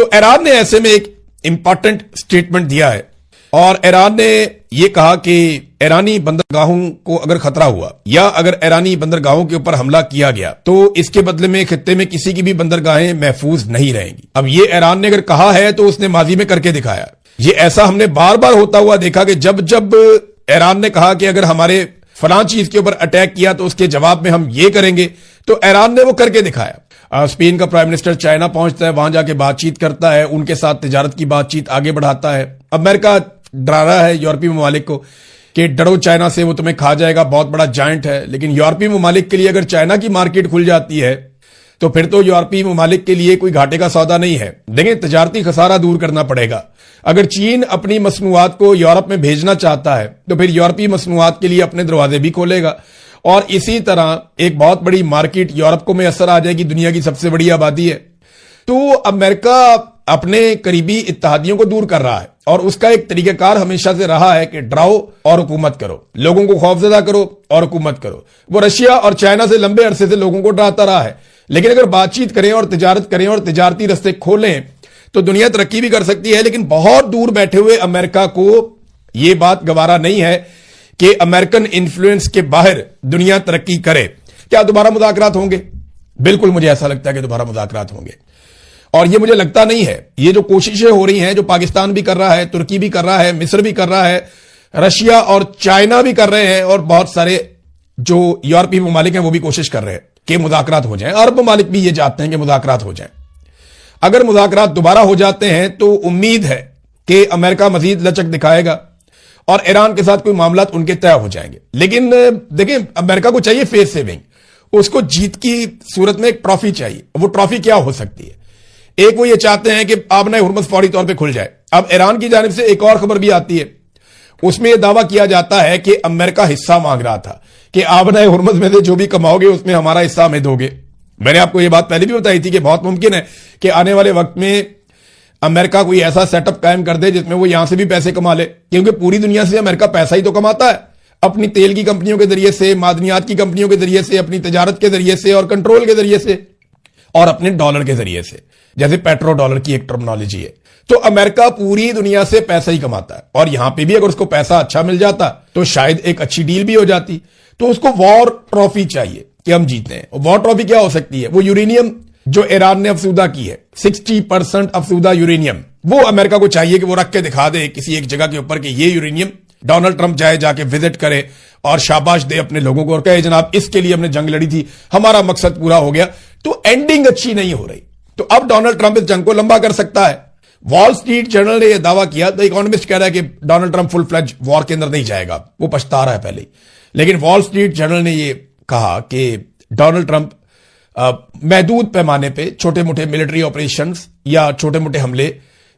تو ایران نے ایسے میں ایک امپورٹنٹ سٹیٹمنٹ دیا ہے اور ایران نے یہ کہا کہ ایرانی بندرگاہوں کو اگر خطرہ ہوا یا اگر ایرانی بندرگاہوں کے اوپر حملہ کیا گیا تو اس کے بدلے میں خطے میں کسی کی بھی بندرگاہیں محفوظ نہیں رہیں گی. اب یہ ایران نے اگر کہا ہے تو اس نے ماضی میں کر کے دکھایا. یہ ایسا ہم نے بار بار ہوتا ہوا دیکھا کہ جب ایران نے کہا کہ اگر ہمارے فلاں چیز کے اوپر اٹیک کیا تو اس کے جواب میں ہم یہ کریں گے تو ایران نے وہ کر کے دکھایا. اسپین کا پرائم منسٹر چائنا پہنچتا ہے, وہاں جا کے بات چیت کرتا ہے, ان کے ساتھ تجارت کی بات چیت آگے بڑھاتا ہے. امریکہ ڈرا رہا ہے یورپی ممالک کو کہ ڈرو چائنا سے, وہ تمہیں کھا جائے گا, بہت بڑا جائنٹ ہے. لیکن یورپی ممالک کے لیے اگر چائنا کی مارکیٹ کھل جاتی ہے تو پھر تو یورپی ممالک کے لیے کوئی گھاٹے کا سودا نہیں ہے. دیکھیں, تجارتی خسارہ دور کرنا پڑے گا. اگر چین اپنی مصنوعات کو یورپ میں بھیجنا چاہتا ہے تو پھر یورپی مصنوعات کے لیے اپنے دروازے بھی کھولے گا اور اسی طرح ایک بہت بڑی مارکیٹ یورپ کو میسر آ جائے گی. دنیا کی سب سے بڑی آبادی ہے. تو امریکہ اپنے قریبی اتحادیوں کو دور کر رہا ہے اور اس کا ایک طریقہ کار ہمیشہ سے رہا ہے کہ ڈراؤ اور حکومت کرو, لوگوں کو خوفزدہ کرو اور حکومت کرو. وہ رشیا اور چائنا سے لمبے عرصے سے لوگوں کو ڈراتا رہا ہے, لیکن اگر بات چیت کریں اور تجارت کریں اور تجارتی رستے کھولیں تو دنیا ترقی بھی کر سکتی ہے. لیکن بہت دور بیٹھے ہوئے امریکہ کو یہ بات گوارا نہیں ہے کہ امریکن انفلوئنس کے باہر دنیا ترقی کرے. کیا دوبارہ مذاکرات ہوں گے؟ بالکل مجھے ایسا لگتا ہے کہ دوبارہ مذاکرات ہوں گے. اور یہ مجھے لگتا نہیں ہے, یہ جو کوششیں ہو رہی ہیں, جو پاکستان بھی کر رہا ہے, ترکی بھی کر رہا ہے, مصر بھی کر رہا ہے, رشیا اور چائنا بھی کر رہے ہیں اور بہت سارے جو یورپی ممالک ہیں وہ بھی کوشش کر رہے ہیں کہ مذاکرات ہو جائیں. عرب ممالک بھی یہ چاہتے ہیں کہ مذاکرات ہو جائیں. اگر مذاکرات دوبارہ ہو جاتے ہیں تو امید ہے کہ امریکہ مزید لچک دکھائے گا اور ایران کے ساتھ کوئی معاملات ان کے طے ہو جائیں گے. لیکن دیکھیں, امریکہ کو چاہیے فیس سیونگ, اس کو جیت کی صورت میں ایک ٹرافی چاہیے. وہ ٹرافی کیا ہو سکتی ہے؟ ایک وہ یہ چاہتے ہیں کہ آبنہ ہرمز فوری طور پہ کھل جائے. اب ایران کی جانب سے ایک اور خبر بھی آتی ہے, اس میں یہ دعویٰ کیا جاتا ہے کہ امریکہ حصہ مانگ رہا تھا کہ آبنہ ہرمز میں سے جو بھی کماؤ گے اس میں ہمارا حصہ ہمیں دو گے. میں نے آپ کو یہ بات پہلے بھی بتائی تھی کہ بہت ممکن ہے کہ آنے والے وقت میں امریکہ کوئی ایسا سیٹ اپ قائم کر دے جس میں وہ یہاں سے بھی پیسے کما لے, کیونکہ پوری دنیا سے امریکہ پیسہ ہی تو کماتا ہے, اپنی تیل کی کمپنیوں کے ذریعے سے, معدنیات کی کمپنیوں کے ذریعے سے, اپنی تجارت کے ذریعے سے اور کنٹرول کے ذریعے سے اور اپنے ڈالر کے ذریعے سے, جیسے پیٹرو ڈالر کی ایک ٹرمنالوجی ہے. تو امریکہ پوری دنیا سے پیسہ ہی کماتا ہے اور یہاں پہ بھی اگر اس کو پیسہ اچھا مل جاتا تو شاید ایک اچھی ڈیل بھی ہو جاتی. تو اس کو وار ٹرافی چاہیے کہ ہم جیتے ہیں. وار ٹرافی کیا ہو سکتی ہے؟ وہ یورینیم جو ایران نے افسودہ کی ہے, 60% افسودہ یورینیم, وہ امریکہ کو چاہیے کہ وہ رکھ کے دکھا دے کسی ایک جگہ کے اوپر کہ یہ یورینیم ڈونلڈ ٹرمپ جائے, جا کے وزٹ کرے اور شاباش دے اپنے لوگوں کو اور کہے جناب اس کے لیے ہم نے جنگ لڑی تھی, ہمارا مقصد پورا ہو گیا. تو اینڈنگ اچھی نہیں ہو رہی. تو اب ڈونلڈ ٹرمپ اس جنگ کو لمبا کر سکتا ہے. وال سٹریٹ جرنل نے یہ دعویٰ کیا, تو اکانومسٹ کہہ رہا ہے کہ ڈونلڈ ٹرمپ فل فلیج وار کے اندر نہیں جائے گا, وہ پچھتا رہا ہے پہلے. لیکن وال سٹریٹ جرنل نے یہ کہا کہ ڈونلڈ ٹرمپ محدود پیمانے پہ چھوٹے موٹے ملٹری آپریشنز یا چھوٹے موٹے حملے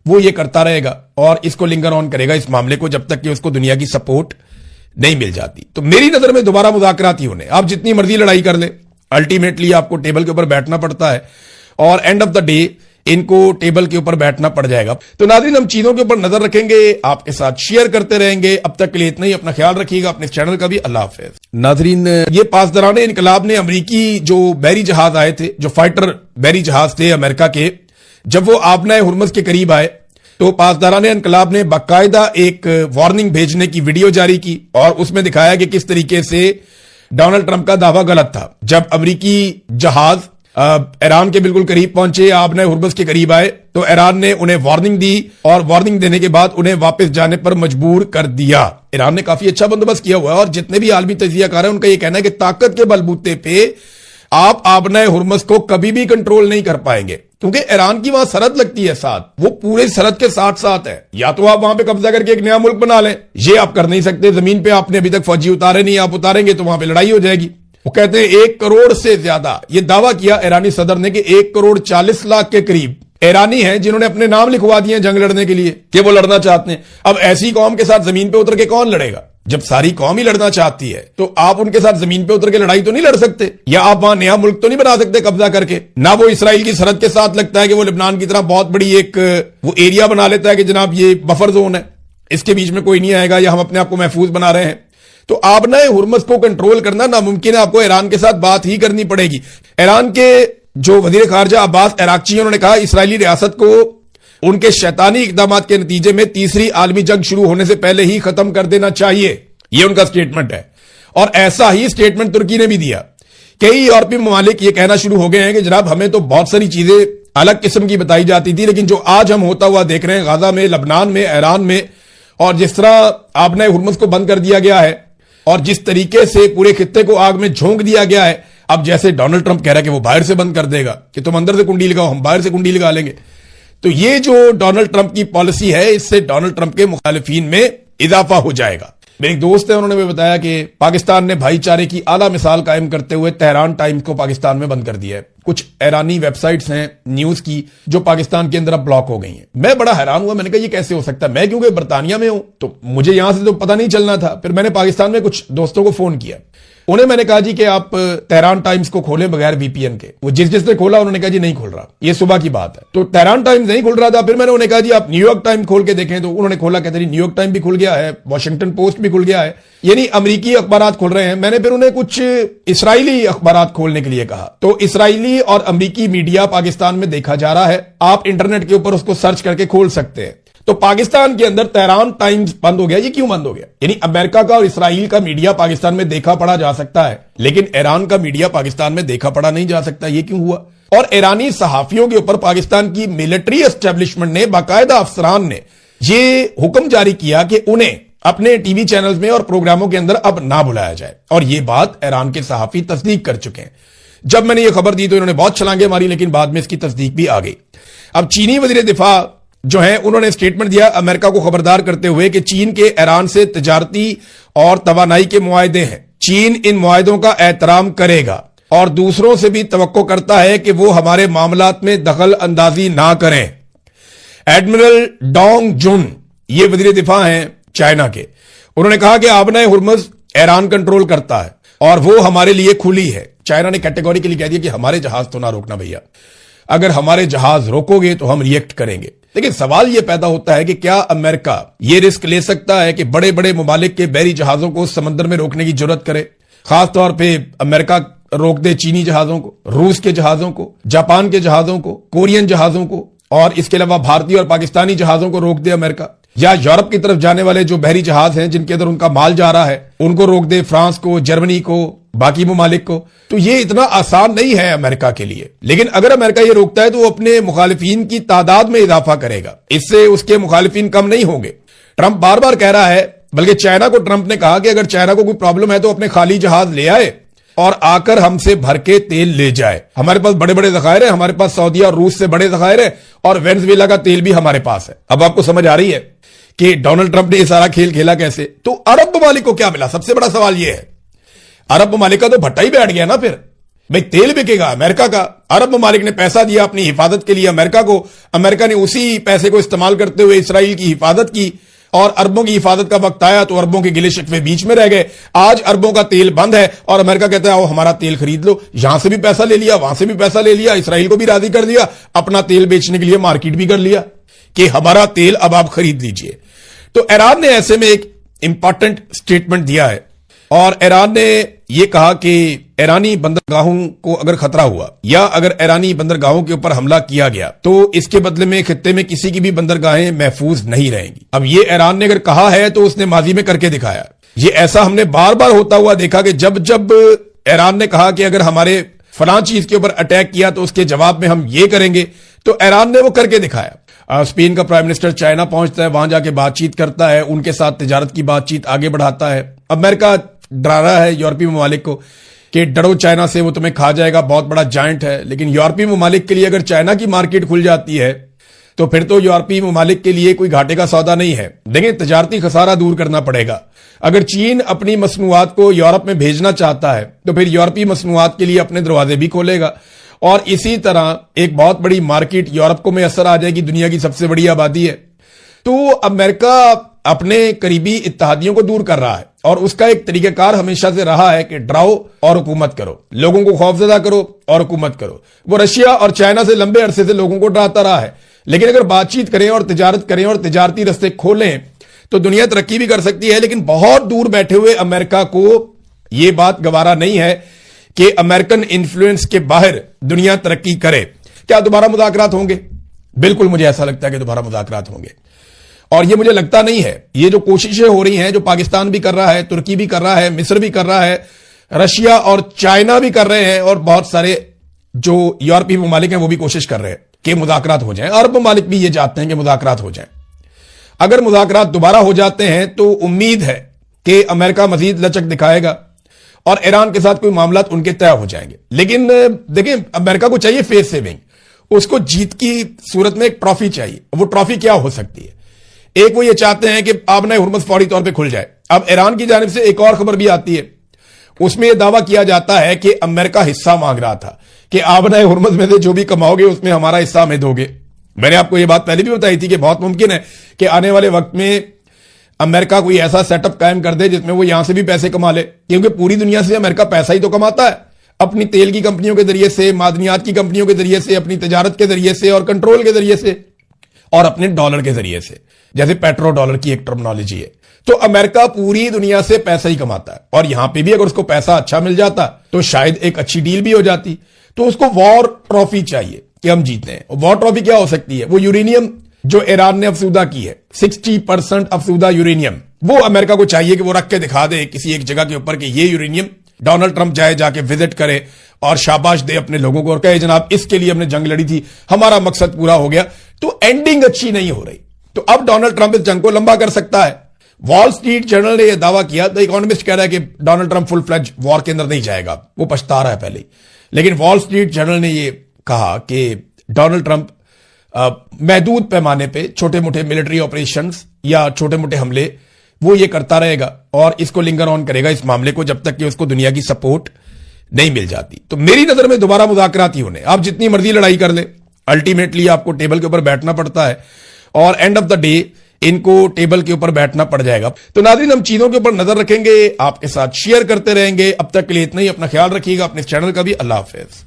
وہ یہ کرتا رہے گا اور اس کو لنگر آن کرے گا اس معاملے کو جب تک کہ اس کو دنیا کی سپورٹ نہیں مل جاتی. تو میری نظر میں دوبارہ مذاکرات ہی ہونے. آپ جتنی مرضی لڑائی کر لیں, الٹیمیٹلی آپ کو ٹیبل کے اوپر بیٹھنا پڑتا ہے اور اینڈ آف دا ڈے ان کو ٹیبل کے اوپر بیٹھنا پڑ جائے گا. تو ناظرین, ہم چیزوں کے اوپر نظر رکھیں گے, آپ کے ساتھ شیئر کرتے رہیں گے. اب تک کے لیے اتنا ہی. اپنا خیال رکھیے گا, اپنے چینل کا بھی. اللہ حافظ. ناظرین, یہ پاسداران انقلاب نے امریکی جو بحری جہاز آئے تھے, جو فائٹر بحری جہاز تھے امریکہ کے, جب وہ آبنہ ہرمز کے قریب آئے تو پاسداران انقلاب نے باقاعدہ ایک وارننگ بھیجنے کی ویڈیو جاری کی اور اس میں دکھایا کہ کس طریقے سے ڈونلڈ ٹرمپ کا دعویٰ غلط تھا. جب امریکی جہاز ایران کے بالکل قریب پہنچے, آبنہ ہرمز کے قریب آئے, تو ایران نے انہیں وارننگ دی اور وارننگ دینے کے بعد انہیں واپس جانے پر مجبور کر دیا. ایران نے کافی اچھا بندوبست کیا ہوا ہے اور جتنے بھی عالمی تجزیہ کار ہیں ان کا یہ کہنا ہے کہ طاقت کے بلبوتے پہ آپ آبنہ ہرمز کو کبھی بھی کنٹرول نہیں کر پائیں گے, کیونکہ ایران کی وہاں سرحد لگتی ہے ساتھ, وہ پورے سرحد کے ساتھ ہے. یا تو آپ وہاں پہ قبضہ کر کے ایک نیا ملک بنا لیں, یہ آپ کر نہیں سکتے. زمین پہ آپ نے ابھی تک فوجی اتارے نہیں, آپ اتاریں گے تو وہاں پہ لڑائی ہو جائے گی. وہ کہتے ہیں 1 کروڑ سے زیادہ, یہ دعویٰ کیا ایرانی صدر نے کہ 1 کروڑ 40 لاکھ کے قریب ایرانی ہیں جنہوں نے اپنے نام لکھوا دیے جنگ لڑنے کے لیے کہ وہ لڑنا چاہتے ہیں. اب ایسی قوم کے ساتھ زمین پہ اتر کے کون لڑے گا؟ جب ساری قوم ہی لڑنا چاہتی ہے تو آپ ان کے ساتھ زمین پہ اتر کے لڑائی تو نہیں لڑ سکتے, یا آپ وہاں نیا ملک تو نہیں بنا سکتے قبضہ کر کے. نہ وہ اسرائیل کی سرحد کے ساتھ لگتا ہے کہ وہ لبنان کی طرح بہت بڑی ایک وہ ایریا بنا لیتا ہے کہ جناب یہ بفر زون ہے, اس کے بیچ میں کوئی نہیں آئے گا یا ہم اپنے آپ کو محفوظ بنا رہے ہیں. تو آبنہ ہرمز کو کنٹرول کرنا ناممکن ہے, آپ کو ایران کے ساتھ بات ہی کرنی پڑے گی. ایران کے جو وزیر خارجہ عباس عراقچی انہوں نے کہا اسرائیلی ریاست کو ان کے شیطانی اقدامات کے نتیجے میں تیسری عالمی جنگ شروع ہونے سے پہلے ہی ختم کر دینا چاہیے. یہ ان کا سٹیٹمنٹ ہے. اور ایسا ہی سٹیٹمنٹ ترکی نے بھی دیا. کئی یورپی ممالک یہ کہنا شروع ہو گئے ہیں کہ جناب ہمیں تو بہت ساری چیزیں الگ قسم کی بتائی جاتی تھی، لیکن جو آج ہم ہوتا ہوا دیکھ رہے ہیں غزہ میں، لبنان میں، ایران میں، اور جس طرح آبنائے ہرمز کو بند کر دیا گیا ہے اور جس طریقے سے پورے خطے کو آگ میں جھونک دیا گیا ہے، اب جیسے ڈونلڈ ٹرمپ کہہ رہا ہے کہ وہ باہر سے بند کر دے گا کہ تم اندر سے کنڈی لگاؤ، ہم باہر سے کنڈی لگا لیں گے. تو یہ جو ڈونلڈ ٹرمپ کی پالیسی ہے، اس سے ڈونلڈ ٹرمپ کے مخالفین میں اضافہ ہو جائے گا. میرے ایک دوست ہیں، انہوں نے بھی بتایا کہ پاکستان نے بھائی چارے کی اعلیٰ مثال قائم کرتے ہوئے تہران ٹائمز کو پاکستان میں بند کر دیا ہے. کچھ ایرانی ویب سائٹس ہیں نیوز کی جو پاکستان کے اندر اب بلاک ہو گئی ہیں. میں بڑا حیران ہوا، میں نے کہا یہ کیسے ہو سکتا ہے؟ میں کیونکہ برطانیہ میں ہوں تو مجھے یہاں سے تو پتہ نہیں چلنا تھا. پھر میں نے پاکستان میں کچھ دوستوں کو فون کیا، انہیں میں نے کہا جی کہ آپ تہران ٹائمز کو کھولیں بغیر وی پی این کے. وہ جس نے کھولا انہوں نے کہا جی نہیں کھول رہا، یہ صبح کی بات ہے. تو تہران ٹائمز نہیں کھل رہا تھا. پھر میں نے انہیں کہا جی آپ نیو یارک ٹائمز کھول کے دیکھیں، تو انہوں نے کھولا، کہتے ہیں نیو یارک ٹائمز بھی کھل گیا ہے، واشنگٹن پوسٹ بھی کھل گیا ہے، یعنی امریکی اخبارات کھل رہے ہیں. میں نے پھر انہیں کچھ اسرائیلی اخبارات کھولنے کے لیے کہا. تو اسرائیلی اور امریکی میڈیا پاکستان میں دیکھا جا رہا ہے، آپ انٹرنیٹ کے اوپر اس کو سرچ کر کے کھول سکتے ہیں. تو پاکستان کے اندر تہران ٹائمز بند ہو گیا. یہ کیوں بند ہو گیا؟ یعنی امریکہ کا اور اسرائیل کا میڈیا پاکستان میں دیکھا پڑھا جا سکتا ہے، لیکن ایران کا میڈیا پاکستان میں دیکھا پڑھا نہیں جا سکتا. یہ کیوں ہوا؟ اور ایرانی صحافیوں کے اوپر پاکستان کی ملٹری اسٹیبلشمنٹ نے، باقاعدہ افسران نے یہ حکم جاری کیا کہ انہیں اپنے ٹی وی چینلز میں اور پروگراموں کے اندر اب نہ بلایا جائے. اور یہ بات ایران کے صحافی تصدیق کر چکے ہیں. جب میں نے یہ خبر دی تو انہوں نے بہت چھلانگیں ماری، لیکن بعد میں اس کی تصدیق بھی آ گئی. اب چینی وزیر دفاع جو ہیں انہوں نے سٹیٹمنٹ دیا امریکہ کو خبردار کرتے ہوئے کہ چین کے ایران سے تجارتی اور توانائی کے معاہدے ہیں، چین ان معاہدوں کا احترام کرے گا اور دوسروں سے بھی توقع کرتا ہے کہ وہ ہمارے معاملات میں دخل اندازی نہ کریں. ایڈمرل ڈانگ جن یہ وزیر دفاع ہیں چائنا کے، انہوں نے کہا کہ آبنائے ہرمز ایران کنٹرول کرتا ہے اور وہ ہمارے لیے کھلی ہے. چائنا نے کیٹیگوریکلی کہہ دیا کہ ہمارے جہاز تو نہ روکنا بھیا، اگر ہمارے جہاز روکو گے تو ہم ریئیکٹ کریں گے. لیکن سوال یہ پیدا ہوتا ہے کہ کیا امریکہ یہ رسک لے سکتا ہے کہ بڑے بڑے ممالک کے بحری جہازوں کو سمندر میں روکنے کی جرات کرے؟ خاص طور پہ امریکہ روک دے چینی جہازوں کو، روس کے جہازوں کو، جاپان کے جہازوں کو، کورین جہازوں کو، اور اس کے علاوہ بھارتی اور پاکستانی جہازوں کو روک دے امریکہ، یا یورپ کی طرف جانے والے جو بحری جہاز ہیں جن کے اندر ان کا مال جا رہا ہے ان کو روک دے، فرانس کو، جرمنی کو، باقی ممالک کو. تو یہ اتنا آسان نہیں ہے امریکہ کے لیے. لیکن اگر امریکہ یہ روکتا ہے تو وہ اپنے مخالفین کی تعداد میں اضافہ کرے گا، اس سے اس کے مخالفین کم نہیں ہوں گے. ٹرمپ بار بار کہہ رہا ہے، بلکہ چائنا کو ٹرمپ نے کہا کہ اگر چائنا کو کوئی پرابلم ہے تو اپنے خالی جہاز لے آئے اور آ کر ہم سے بھر کے تیل لے جائے. ہمارے پاس بڑے بڑے ذخائر ہیں، ہمارے پاس سعودیہ اور روس سے بڑے ذخائر ہیں، اور وینزویلا کا تیل بھی ہمارے پاس ہے. اب آپ کو سمجھ آ رہی ہے کہ ڈونلڈ ٹرمپ نے یہ سارا کھیل کھیلا کیسے. تو عرب ممالک کو کیا ملا؟ سب سے بڑا سوال یہ ہے. عرب ممالک کا تو بھٹا ہی بیٹھ گیا نا. پھر بھائی تیل بکے گا امریکہ کا، عرب ممالک نے پیسہ دیا اپنی حفاظت کے لیے امریکہ کو، امریکہ نے اسی پیسے کو استعمال کرتے ہوئے اسرائیل کی حفاظت کی، اور اربوں کی حفاظت کا وقت آیا تو اربوں کے گلے شکوے بیچ میں رہ گئے. آج اربوں کا تیل بند ہے اور امریکہ کہتا ہے آؤ ہمارا تیل خرید لو. یہاں سے بھی پیسہ لے لیا، وہاں سے بھی پیسہ لے لیا، اسرائیل کو بھی راضی کر دیا، اپنا تیل بیچنے کے لیے مارکیٹ بھی کر لیا کہ ہمارا تیل اب آپ خرید لیجئے. تو ایران نے ایسے میں ایک امپورٹنٹ سٹیٹمنٹ دیا ہے، اور ایران نے یہ کہا کہ ایرانی بندرگاہوں کو اگر خطرہ ہوا یا اگر ایرانی بندرگاہوں کے اوپر حملہ کیا گیا تو اس کے بدلے میں خطے میں کسی کی بھی بندرگاہیں محفوظ نہیں رہیں گی. اب یہ ایران نے اگر کہا ہے تو اس نے ماضی میں کر کے دکھایا. یہ ایسا ہم نے بار بار ہوتا ہوا دیکھا کہ جب ایران نے کہا کہ اگر ہمارے فلاں چیز کے اوپر اٹیک کیا تو اس کے جواب میں ہم یہ کریں گے، تو ایران نے وہ کر کے دکھایا. اسپین کا پرائم منسٹر چائنا پہنچتا ہے، وہاں جا کے بات چیت کرتا ہے، ان کے ساتھ تجارت کی بات چیت آگے بڑھاتا ہے. امریکہ ڈرا رہا ہے یورپی ممالک کو کہ ڈرو چائنا سے، وہ تمہیں کھا جائے گا، بہت بڑا جائنٹ ہے. لیکن یورپی ممالک کے لیے اگر چائنا کی مارکیٹ کھل جاتی ہے تو پھر تو یورپی ممالک کے لیے کوئی گھاٹے کا سودا نہیں ہے. دیکھیں تجارتی خسارہ دور کرنا پڑے گا. اگر چین اپنی مصنوعات کو یورپ میں بھیجنا چاہتا ہے تو پھر یورپی مصنوعات کے لیے اپنے دروازے بھی کھولے گا، اور اسی طرح ایک بہت بڑی مارکیٹ یورپ کو میسر آ جائے گی. دنیا کی سب سے بڑی آبادی ہے. تو امریکہ اپنے قریبی اتحادیوں کو دور کر رہا ہے، اور اس کا ایک طریقہ کار ہمیشہ سے رہا ہے کہ ڈراؤ اور حکومت کرو، لوگوں کو خوفزدہ کرو اور حکومت کرو. وہ رشیا اور چائنا سے لمبے عرصے سے لوگوں کو ڈراتا رہا ہے، لیکن اگر بات چیت کریں اور تجارت کریں اور تجارتی رستے کھولیں تو دنیا ترقی بھی کر سکتی ہے. لیکن بہت دور بیٹھے ہوئے امریکہ کو یہ بات گوارا نہیں ہے کہ امریکن انفلوئنس کے باہر دنیا ترقی کرے. کیا دوبارہ مذاکرات ہوں گے؟ بالکل مجھے ایسا لگتا ہے کہ دوبارہ مذاکرات ہوں گے، اور یہ مجھے لگتا نہیں ہے، یہ جو کوششیں ہو رہی ہیں، جو پاکستان بھی کر رہا ہے، ترکی بھی کر رہا ہے، مصر بھی کر رہا ہے، رشیا اور چائنا بھی کر رہے ہیں، اور بہت سارے جو یورپی ممالک ہیں وہ بھی کوشش کر رہے ہیں کہ مذاکرات ہو جائیں، عرب ممالک بھی یہ چاہتے ہیں کہ مذاکرات ہو جائیں۔ اگر مذاکرات دوبارہ ہو جاتے ہیں تو امید ہے کہ امریکہ مزید لچک دکھائے گا اور ایران کے ساتھ کوئی معاملات ان کے طے ہو جائیں گے۔ لیکن دیکھیں، امریکہ کو چاہیے فیس سیونگ، اس کو جیت کی صورت میں ایک ٹرافی چاہیے۔ وہ ٹرافی کیا ہو سکتی ہے؟ ایک وہ یہ چاہتے ہیں کہ آبنۂ ہرمز فوری طور پہ کھل جائے۔ اب ایران کی جانب سے ایک اور خبر بھی آتی ہے، اس میں یہ دعویٰ کیا جاتا ہے کہ امریکہ حصہ مانگ رہا تھا کہ آبنۂ ہرمز میں سے جو بھی کماؤ گے اس میں ہمارا حصہ ہمیں دو گے۔ میں نے آپ کو یہ بات پہلے بھی بتائی تھی کہ بہت ممکن ہے کہ آنے والے وقت میں امریکہ کوئی ایسا سیٹ اپ قائم کر دے جس میں وہ یہاں سے بھی پیسے کما لے، کیونکہ پوری دنیا سے امریکہ پیسہ ہی تو کماتا ہے، اپنی تیل کی کمپنیوں کے ذریعے سے، معدنیات کی کمپنیوں کے ذریعے سے، اپنی تجارت کے ذریعے سے اور کنٹرول کے ذریعے سے، اور اپنے ڈالر کے ذریعے سے، جیسے پیٹرو ڈالر کی ایک ٹرمنالوجی ہے۔ تو امریکہ پوری دنیا سے پیسہ ہی کماتا ہے، اور یہاں پہ بھی اگر اس کو پیسہ اچھا مل جاتا تو شاید ایک اچھی ڈیل بھی ہو جاتی۔ تو اس کو وار ٹرافی چاہیے کہ ہم جیتے ہیں۔ وار ٹرافی کیا ہو سکتی ہے؟ وہ یورینیم جو ایران نے افسودہ کی ہے، 60% افسودہ یورینیم، وہ امریکہ کو چاہیے کہ وہ رکھ کے دکھا دے کسی ایک جگہ کے اوپر کہ یہ یورینیم، ڈونلڈ ٹرمپ جا کے وزٹ کرے اور شاباش دے اپنے لوگوں کو اور کہے جناب اس کے لیے ہم نے جنگ لڑی تھی، ہمارا مقصد پورا ہو گیا۔ تو اینڈنگ اچھی نہیں ہو رہی، تو اب ڈونلڈ ٹرمپ اس جنگ کو لمبا کر سکتا ہے۔ وال سٹریٹ جرنل نے یہ دعویٰ کیا، دی اکانومسٹ کہہ رہا ہے کہ ڈونلڈ ٹرمپ فل فلیج وار کے اندر نہیں جائے گا، وہ پچھتا رہا ہے پہلے ہی، لیکن وال سٹریٹ جرنل نے یہ کہا کہ ڈونلڈ ٹرمپ محدود پیمانے پہ چھوٹے موٹے ملٹری آپریشنز یا چھوٹے موٹے حملے وہ یہ کرتا رہے گا اور اس کو لنگر آن کرے گا اس معاملے کو جب تک کہ اس کو دنیا کی سپورٹ نہیں مل جاتی۔ تو میری نظر میں دوبارہ مذاکرات ہی ہونے، آپ جتنی مرضی لڑائی کر لیں، الٹیمیٹلی آپ کو ٹیبل کے اوپر بیٹھنا پڑتا ہے، اور اینڈ آف دا ڈے ان کو ٹیبل کے اوپر بیٹھنا پڑ جائے گا۔ تو ناظرین، ہم چیزوں کے اوپر نظر رکھیں گے، آپ کے ساتھ شیئر کرتے رہیں گے۔ اب تک کے لیے اتنا ہی، اپنا خیال رکھیے گا، اپنے چینل کا بھی۔ اللہ حافظ۔